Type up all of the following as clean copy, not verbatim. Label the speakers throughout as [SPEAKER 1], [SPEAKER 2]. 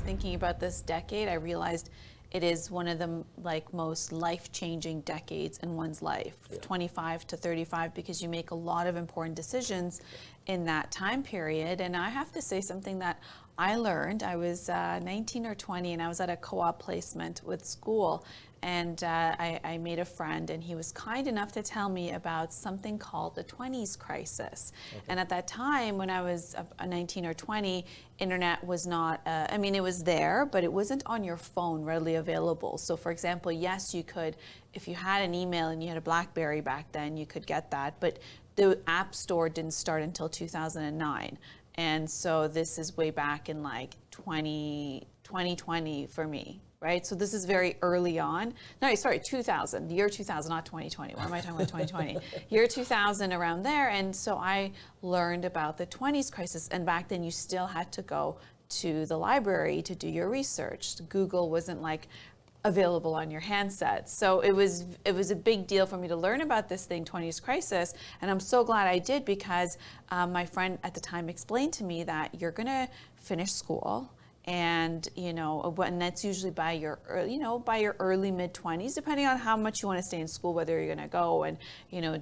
[SPEAKER 1] thinking about this decade, I realized it is one of the most life-changing decades in one's life, 25 to 35, because you make a lot of important decisions in that time period. And I have to say something that I learned. I was 19 or 20, and I was at a co-op placement with school, and I made a friend, and he was kind enough to tell me about something called the 20's crisis. Okay. And at that time, when I was 19 or 20, internet was not, I mean, it was there, but it wasn't on your phone readily available. So for example, yes, you could, if you had an email and you had a BlackBerry back then, you could get that, but the App Store didn't start until 2009. And so this is way back in like 2020 for me, right? So this is very early on. No, sorry, 2000, the year 2000, not 2020. Why am I talking about 2020? Year 2000, around there. And so I learned about the 20's crisis. And back then you still had to go to the library to do your research. Google wasn't like available on your handset. So it was a big deal for me to learn about this thing, 20's crisis. And I'm so glad I did, because my friend at the time explained to me that you're gonna finish school, and and that's usually by your early mid-20s, depending on how much you want to stay in school, whether you're going to go and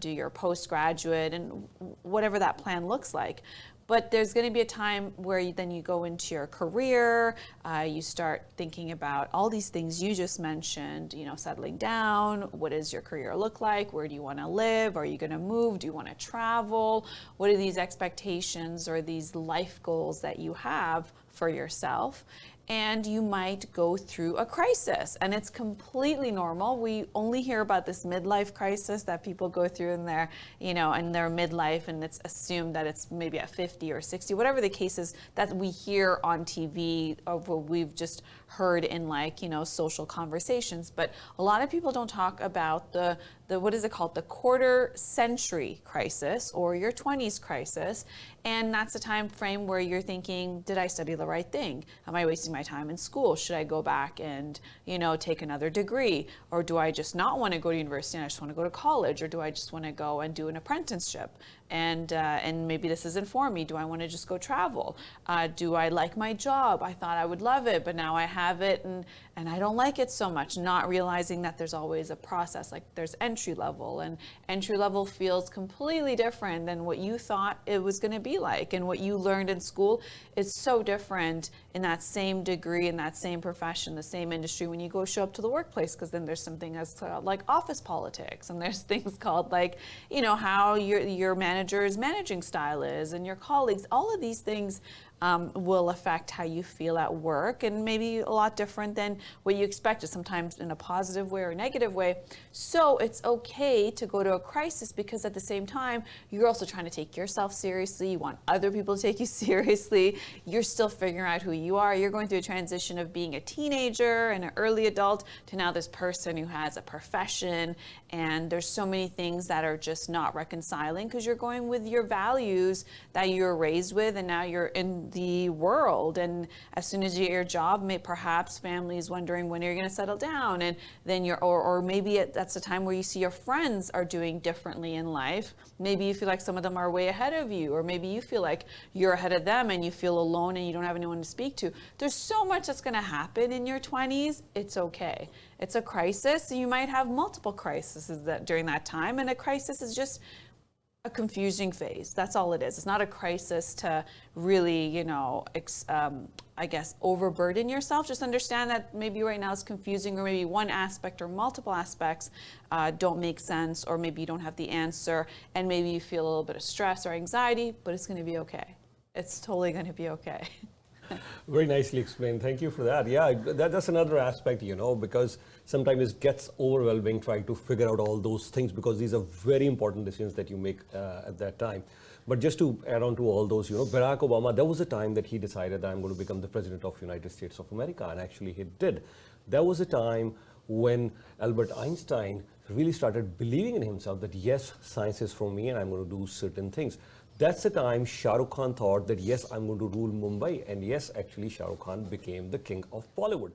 [SPEAKER 1] do your postgraduate and whatever that plan looks like. But there's going to be a time where you go into your career, you start thinking about all these things you just mentioned, settling down. What does your career look like? Where do you want to live? Are you going to move? Do you want to travel? What are these expectations or these life goals that you have for yourself? And you might go through a crisis, and it's completely normal. We only hear about this midlife crisis that people go through in their, in their midlife, and it's assumed that it's maybe at 50 or 60, whatever the case is that we hear on TV, or what we've just heard in social conversations. But a lot of people don't talk about the what is it called? The quarter century crisis, or your 20's crisis. And that's a time frame where you're thinking, did I study the right thing? Am I wasting my time in school? Should I go back and, take another degree? Or do I just not want to go to university and I just want to go to college? Or do I just want to go and do an apprenticeship? And maybe this isn't for me. Do I want to just go travel? Do I like my job? I thought I would love it, but now I have it and I don't like it so much. Not realizing that there's always a process, like there's entry level, and entry level feels completely different than what you thought it was going to be like, and what you learned in school is so different in that same degree, in that same profession, the same industry, when you go show up to the workplace, because then there's something as called like office politics, and there's things called like, how your manager's managing style is, and your colleagues. All of these things will affect how you feel at work, and maybe a lot different than what you expected, sometimes in a positive way or a negative way. So it's okay to go to a crisis, because at the same time, you're also trying to take yourself seriously. You want other people to take you seriously. You're still figuring out who you are. You're going through a transition of being a teenager and an early adult to now this person who has a profession, and there's so many things that are just not reconciling, because you're going with your values that you were raised with, and now you're in the world. And as soon as you get your job, perhaps family is wondering when you're going to settle down, and then or maybe that's the time where you see your friends are doing differently in life. Maybe you feel like some of them are way ahead of you, or maybe you feel like you're ahead of them and you feel alone and you don't have anyone to speak to. There's so much that's going to happen in your 20's. It's okay. It's a crisis. You might have multiple crises during that time, and a crisis is just a confusing phase. That's all it is. It's not a crisis to really, I guess, overburden yourself. Just understand that maybe right now it's confusing, or maybe one aspect or multiple aspects don't make sense, or maybe you don't have the answer, and maybe you feel a little bit of stress or anxiety, but it's going to be okay. It's totally going to be okay.
[SPEAKER 2] Very nicely explained. Thank you for that. Yeah, that's another aspect, because sometimes it gets overwhelming trying to figure out all those things, because these are very important decisions that you make at that time. But just to add on to all those, Barack Obama, there was a time that he decided that I'm going to become the president of the United States of America, and actually he did. There was a time when Albert Einstein really started believing in himself that yes, science is for me and I'm going to do certain things. That's the time Shah Rukh Khan thought that yes, I'm going to rule Mumbai, and yes, actually Shah Rukh Khan became the king of Bollywood.